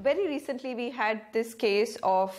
very recently we had this case of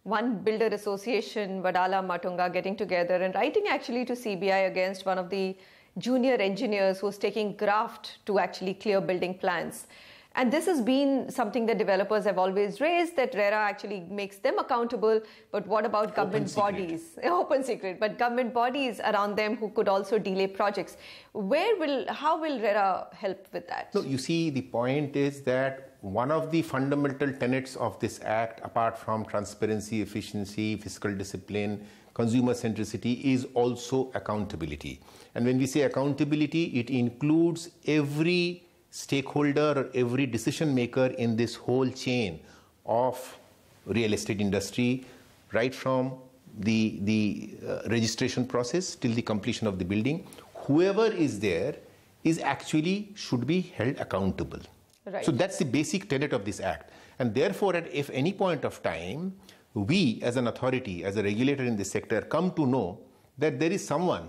one builder association, Vadala Matunga, getting together and writing actually to CBI against one of the junior engineers who was taking graft to actually clear building plans. And this has been something that developers have always raised, that RERA actually makes them accountable. But what about government bodies? Open secret. But government bodies around them who could also delay projects. How will RERA help with that? No, you see, the point is that one of the fundamental tenets of this act, apart from transparency, efficiency, fiscal discipline, consumer centricity, is also accountability. And when we say accountability, it includes every stakeholder or every decision maker in this whole chain of real estate industry, right from the registration process till the completion of the building. Whoever is there is actually should be held accountable. Right. So that's the basic tenet of this act. And therefore, at if any point of time, we as an authority, as a regulator in this sector, come to know that there is someone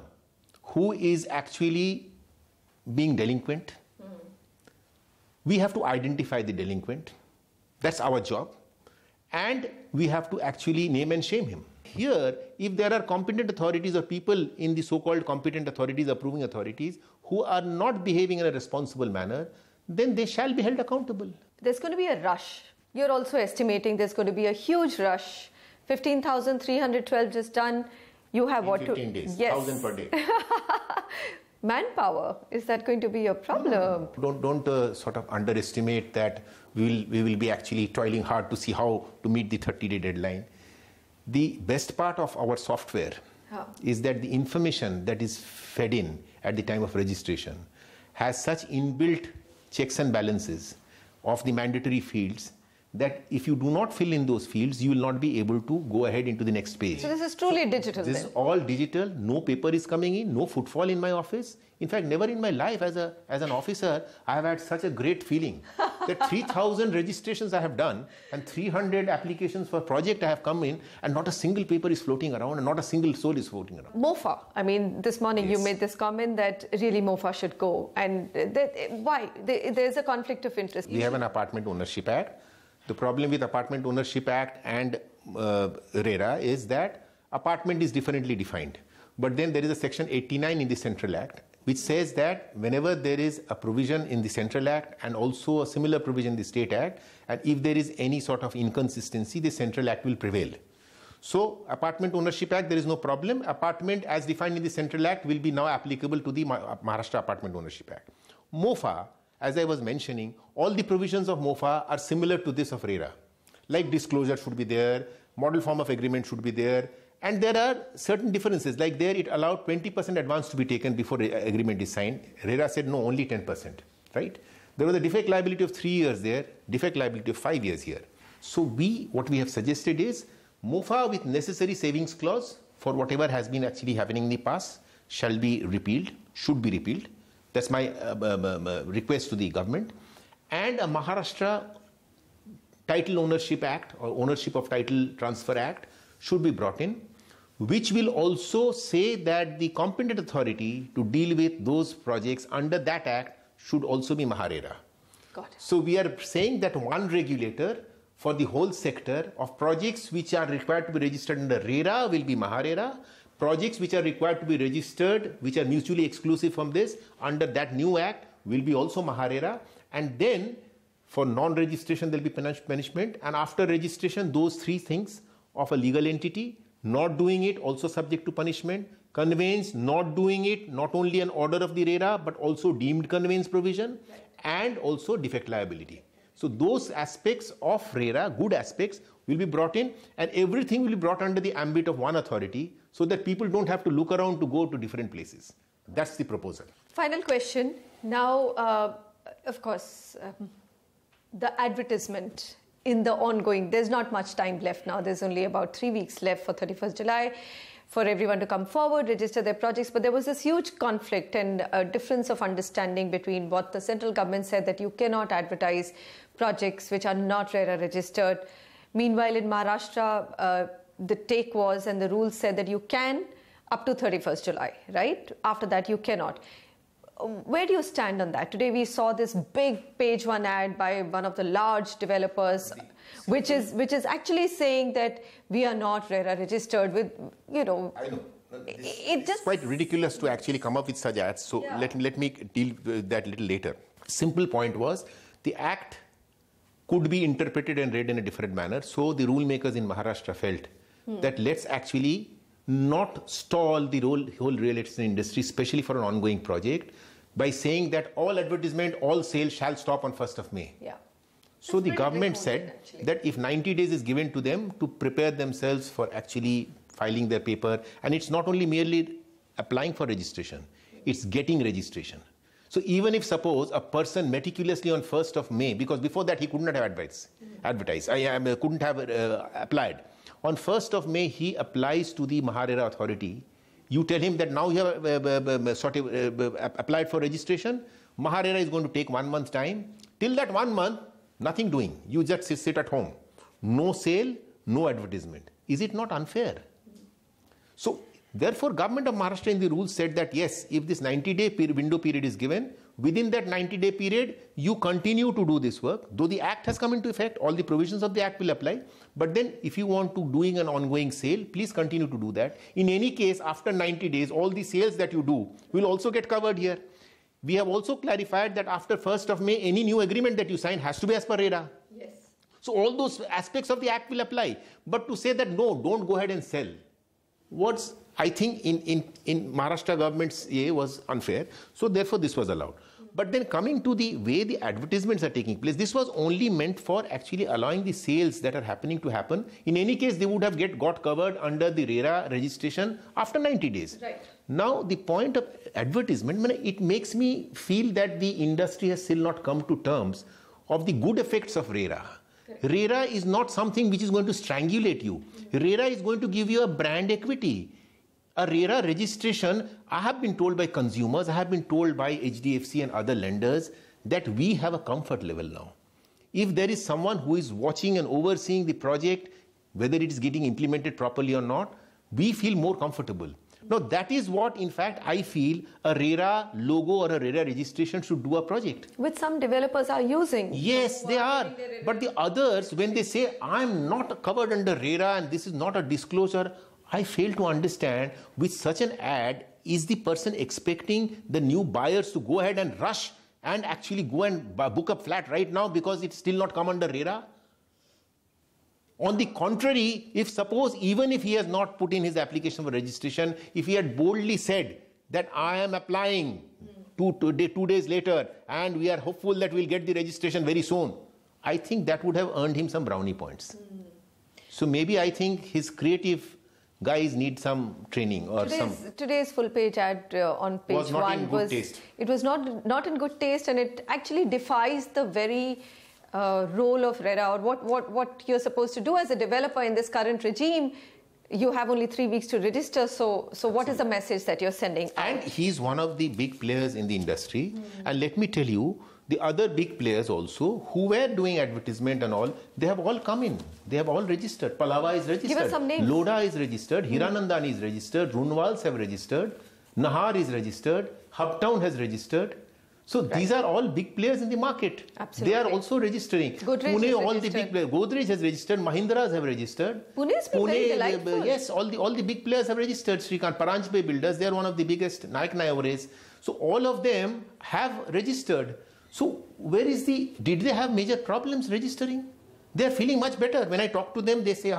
who is actually being delinquent, we have to identify the delinquent. That's our job. And we have to actually name and shame him. Here, if there are competent authorities or people in the so-called competent authorities, approving authorities, who are not behaving in a responsible manner, then they shall be held accountable. There's going to be a rush. You're also estimating there's going to be a huge rush. 15,312 just done. You have what to... 15 days, yes. 1,000 per day. Manpower, is that going to be a problem? No, don't sort of underestimate that we will be actually toiling hard to see how to meet the 30-day deadline. The best part of our software is that the information that is fed in at the time of registration has such inbuilt checks and balances of the mandatory fields that if you do not fill in those fields, you will not be able to go ahead into the next page. So this is truly digital. This is all digital. No paper is coming in, no footfall in my office. In fact, never in my life as an officer, I have had such a great feeling that 3,000 registrations I have done and 300 applications for project I have come in, and not a single paper is floating around and not a single soul is floating around. MOFA. I mean, this morning you made this comment that really MOFA should go. And why? There's a conflict of interest. We have an Apartment Ownership Act. The problem with Apartment Ownership Act and RERA is that apartment is differently defined. But then there is a section 89 in the Central Act, which says that whenever there is a provision in the Central Act and also a similar provision in the State Act, and if there is any sort of inconsistency, the Central Act will prevail. So, Apartment Ownership Act, there is no problem. Apartment as defined in the Central Act will be now applicable to the Maharashtra Apartment Ownership Act. MOFA, as I was mentioning, all the provisions of MOFA are similar to this of RERA. Like disclosure should be there, model form of agreement should be there, and there are certain differences. Like there, it allowed 20% advance to be taken before the agreement is signed. RERA said no, only 10%, right? There was a defect liability of 3 years there, defect liability of 5 years here. So what we have suggested is MOFA with necessary savings clause for whatever has been actually happening in the past shall be repealed, should be repealed. That's my request to the government. And a Maharashtra Title Ownership Act or Ownership of Title Transfer Act should be brought in, which will also say that the competent authority to deal with those projects under that act should also be Maha RERA. Got it. So we are saying that one regulator for the whole sector of projects which are required to be registered under RERA will be Maha RERA. Projects which are required to be registered, which are mutually exclusive from this, under that new act will be also Maha RERA. And then for non-registration there will be punishment. And after registration, those three things of a legal entity, not doing it also subject to punishment, conveyance, not doing it, not only an order of the RERA, but also deemed conveyance provision, and also defect liability. So those aspects of RERA, good aspects, will be brought in, and everything will be brought under the ambit of one authority so that people don't have to look around to go to different places. That's the proposal. Final question. Now, of course, the advertisement in the ongoing, there's not much time left now. There's only about 3 weeks left for 31st July for everyone to come forward, register their projects. But there was this huge conflict and a difference of understanding between what the central government said, that you cannot advertise projects which are not RERA registered. Meanwhile, in Maharashtra, the take was, and the rules said that you can up to 31st July, right? After that, you cannot. where do you stand on that? Today we saw this big page one ad by one of the large developers, which is actually saying that we are not RERA registered with, I know. It's quite ridiculous to actually come up with such ads. So let me deal with that a little later. Simple point was the act could be interpreted and read in a different manner. So the rule makers in Maharashtra felt that let's actually not stall the whole real estate industry, especially for an ongoing project, by saying that all advertisement, all sales shall stop on 1st of May. Yeah. So the government said that if 90 days is given to them to prepare themselves for actually filing their paper, and it's not only merely applying for registration, it's getting registration. So even if suppose a person meticulously on 1st of May, because before that he could not have advertised, couldn't have applied. On 1st of May, he applies to the Maha RERA authority. You tell him that now you have applied for registration. Maha RERA is going to take 1 month's time. Till that 1 month, nothing doing. You just sit at home. No sale, no advertisement. Is it not unfair? So, therefore, Government of Maharashtra in the rules said that yes, if this 90-day window period is given, within that 90-day period, you continue to do this work. Though the Act has come into effect, all the provisions of the Act will apply. But then, if you want to doing an ongoing sale, please continue to do that. In any case, after 90 days, all the sales that you do will also get covered here. We have also clarified that after 1st of May, any new agreement that you sign has to be as per RERA. Yes. So all those aspects of the Act will apply. But to say that no, don't go ahead and sell, what's I think in Maharashtra government's was unfair. So therefore this was allowed. But then coming to the way the advertisements are taking place, this was only meant for actually allowing the sales that are happening to happen. In any case, they would have got covered under the RERA registration after 90 days. Right. Now, the point of advertisement, it makes me feel that the industry has still not come to terms of the good effects of RERA. Correct. RERA is not something which is going to strangulate you. RERA is going to give you a brand equity. A RERA registration, I have been told by consumers, I have been told by HDFC and other lenders that we have a comfort level now. If there is someone who is watching and overseeing the project, whether it is getting implemented properly or not, we feel more comfortable. Now that is what in fact I feel a RERA logo or a RERA registration should do a project. Which some developers are using. Yes, they are. But the others, when they say I'm not covered under RERA and this is not a disclosure, I fail to understand with such an ad, is the person expecting the new buyers to go ahead and rush and actually go and book a flat right now because it's still not come under RERA? On the contrary, if suppose even if he has not put in his application for registration, if he had boldly said that I am applying 2 days later and we are hopeful that we'll get the registration very soon, I think that would have earned him some brownie points. So maybe I think his creative guys need some training or Today's full page ad on page was not 1 in good taste. It was not in good taste, and it actually defies the very role of RERA or what you're supposed to do as a developer in this current regime. You have only 3 weeks to register, so what is the message that you're sending out? And he's one of the big players in the industry. And let me tell you, the other big players also, who were doing advertisement and all, they have all come in. They have all registered. Palava is registered. Give us some names. Loda is registered. Hiranandani is registered. Runwals have registered. Nahar is registered. Hubtown has registered. So these are all big players in the market. Absolutely. They are also registering. Godrej all the big players. Godrej has registered. Mahindras have registered. Pune's been very delightful. Yes, all the big players have registered. Srikant, Paranjpe Builders, they are one of the biggest. Nayak Nayavres. So all of them have registered. So where is did they have major problems registering? They are feeling much better. When I talk to them, they say,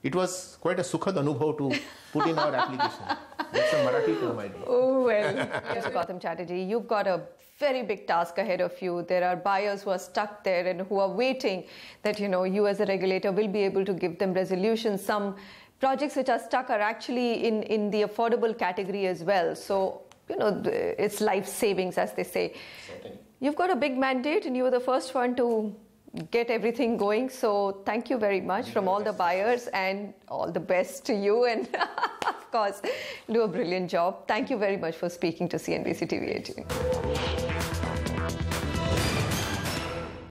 it was quite a sukhad anubhav to put in our application. That's a Marathi term, I think. Oh, well, Mr. Gautam Chatterjee, you've got a very big task ahead of you. There are buyers who are stuck there and who are waiting that, you as a regulator will be able to give them resolution. Some projects which are stuck are actually in the affordable category as well. So, it's life savings, as they say. Certainly. You've got a big mandate and you were the first one to get everything going. So thank you very much from all the buyers, and all the best to you, and of course, do a brilliant job. Thank you very much for speaking to CNBC TV 18.